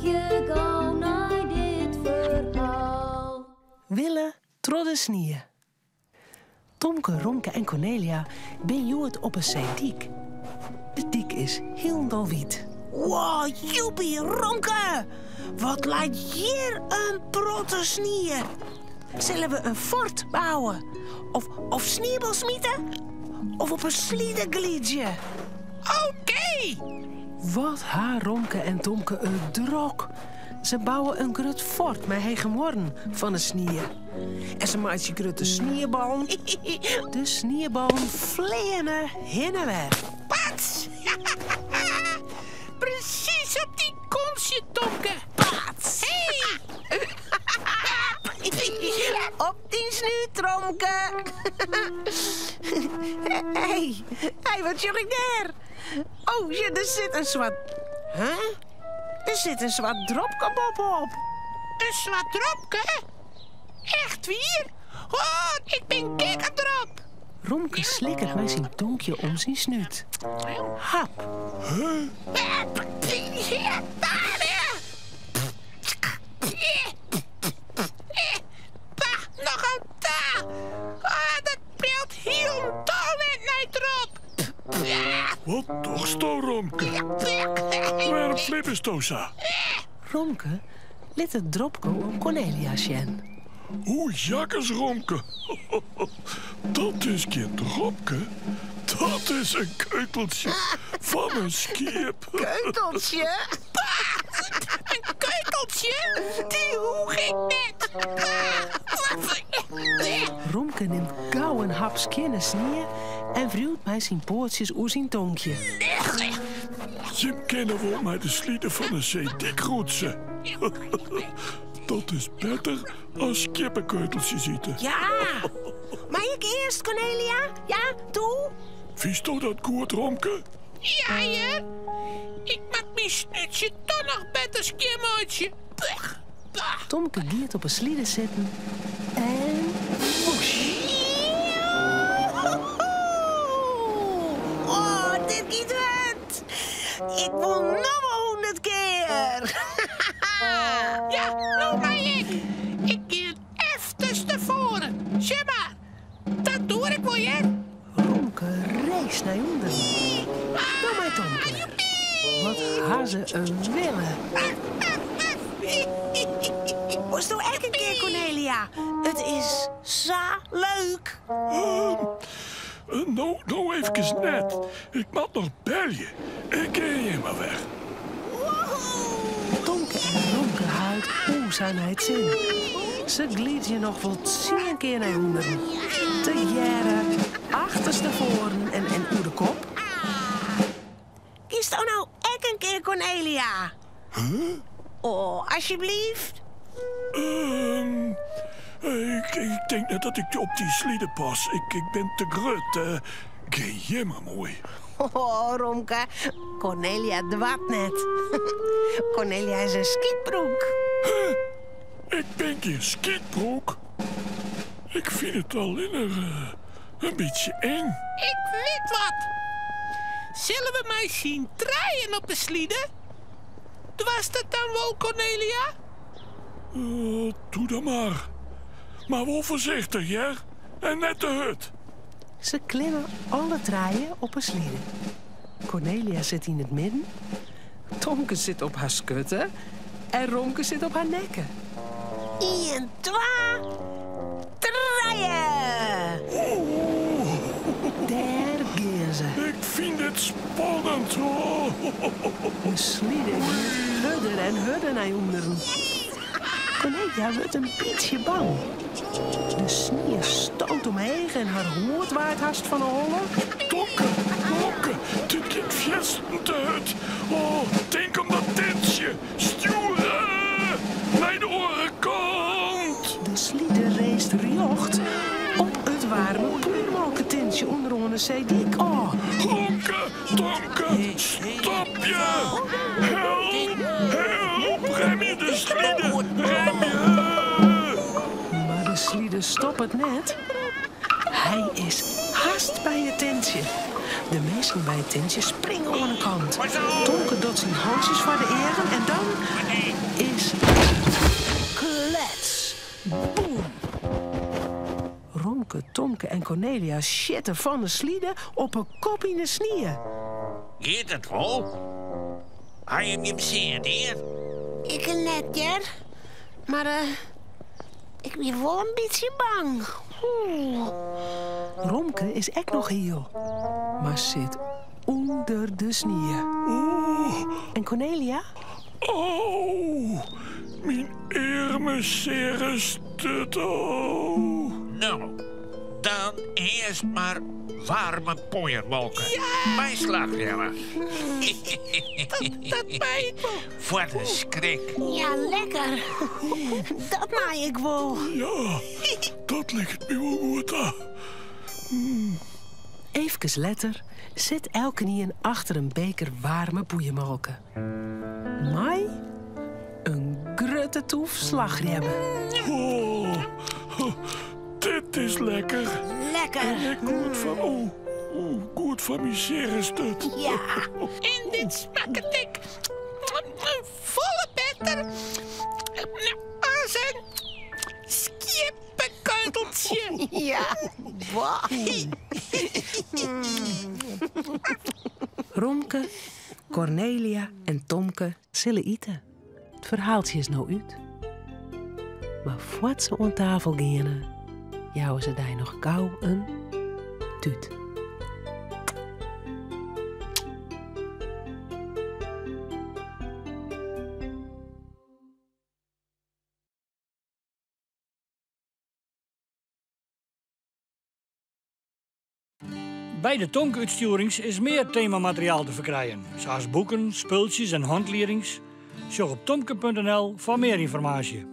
je gauw naar dit verhaal. Wille trodde snieën. Tomke, Romke en Cornelia ben joet op een zeediek. De diek is heel wiet. Wow, joepie, Romke! Wat lijkt hier een protte snieën. Zullen we een fort bouwen? Of sneeuwbal smieten? Of op een sliedengliedje? Oké! Wat haar Romke en Tomke een drok. Ze bouwen een grut fort met hegemorgen van de snieën. En ze maakt je grote snieëbal. De snieëbal vleenen heen en weer. Pats! Precies op die konsje, Tomke. Pats! Hey! Op die snuit, Romke! Hey, wat jullie daar? Oh, ja, er zit een zwart... Huh? Er zit een zwart dropkebab op. Een zwart dropke? Echt weer? Oh, ik ben gek erop. Romke slikkert met zijn tonkje om zijn snuit. Hap. Ja, daar, hè. Nog een ta. Ah, dat beeld heel dol net erop. Wat toch sto, Romke? Waarom flippers tosa? Romke liet het dropko op Cornelia sjen. Oeh, jakkes, Romke. Dat is geen dropke. Dat is een keuteltje van een skip. Keuteltje? Een keukeltje? Die hoeg ik net. Romke neemt gauw een hap skinne snieën en wrieuwt mij zijn poortjes oer zijn tonkje. Je kennen wel met de slieden van een zeedikroetsen. Dat is beter als kippenkeuteltje zitten. Ja! Mag ik eerst, Cornelia? Ja, toe? Vies toch dat goed, Romke? Ja, ja. Ik maak mijn snutje toch nog beter skimmootje. Tomke giert op een sliede zitten en... Oh, dit giet het! Ik wil nog wel 100 keer! Ja, nou maar ik. Ik keer even tevoren. Zeg maar. Dat doe ik voor je. Romke race naar onder. Doe mij Tomke. Wat haar ze een willen. Moest doe elke keer, Cornelia. Het is zo leuk. Nou even net. Ik moet nog bellen. Ik ga hier maar weg. Tomke en Romke huilt hoe zijn hij het zin. Ze glied je nog wel 10 keer naar onderen. Te jaren, achterstevoren en oer de kop. Kies toch nou echt een keer, Cornelia? Huh? Oh, alsjeblieft. Ik denk net dat ik op die slieden pas. Ik ben te grut. Ga je maar mooi. Oh, Romke. Cornelia dwaat net. Cornelia is een skietbroek. Ik ben geen skietbroek. Ik vind het alleen een beetje eng. Ik weet wat. Zullen we mij zien draaien op de slieden? Was dat dan wel, Cornelia? Doe dan maar. Maar wel voorzichtig, ja? En net de hut. Ze klimmen alle draaien op een sliede. Cornelia zit in het midden. Tomke zit op haar skutten. En Romke zit op haar nekken. 1, 2, draaien! Daar gaan ze. Ik vind het spannend. Oh. De slieden hudder en hudder naar onderen. Cornelia wordt een beetje bang. De sneeuw stoot omheen en haar hoort waait haast van de holle. Donker, dit gaat vestend uit. Oh, denk om dat tentje. Sturen naar de orenkant. De slieder reest riocht op het warme poeiermalkententje onder een zeediek. Oh, Donker, stop je. Help, rem je de slieden, rem je. maar de slieder stopt het net. Hij is haast bij het tentje. De mensen bij het tentje springen aan de kant. Donker doet zijn handjes voor de eren en dan... is klets. Boem. Romke, Tomke en Cornelia shitten van de slieden op een kop in de snieën. Geht het wel? Hij je hem zien, heer? Ik net, Jer. Maar ik ben wel een beetje bang. Oeh. Romke is echt nog heel, maar zit onder de snieën. En Cornelia? Oh, mijn arme zere stutto. Nou, dan eerst maar warme pooierwolken. Ja! Bij slagremmen. Dat mij wel. Voor de schrik. Ja, lekker. Dat maai ik wel. Ja, dat ligt me wel goed aan. Even later zit Elkenien achter een beker warme boeienmelken. Mai een grutte toef slagremmen. Oh, dit is lekker. Lekker. Goed van, goed van mijn zere stut. Ja. En dit smaakt ik volle beter als een skippenkeuteltje. Ja. Bah. Romke, Cornelia en Tomke zullen eten. Het verhaaltje is nou uit. Maar voordat ze aan tafel gaan, jouwen ze daar nog gauw een tuut. Bij de Tomke-uitstuurings is meer themamateriaal te verkrijgen, zoals boeken, spultjes en handleerings. Zoek op tomke.nl voor meer informatie.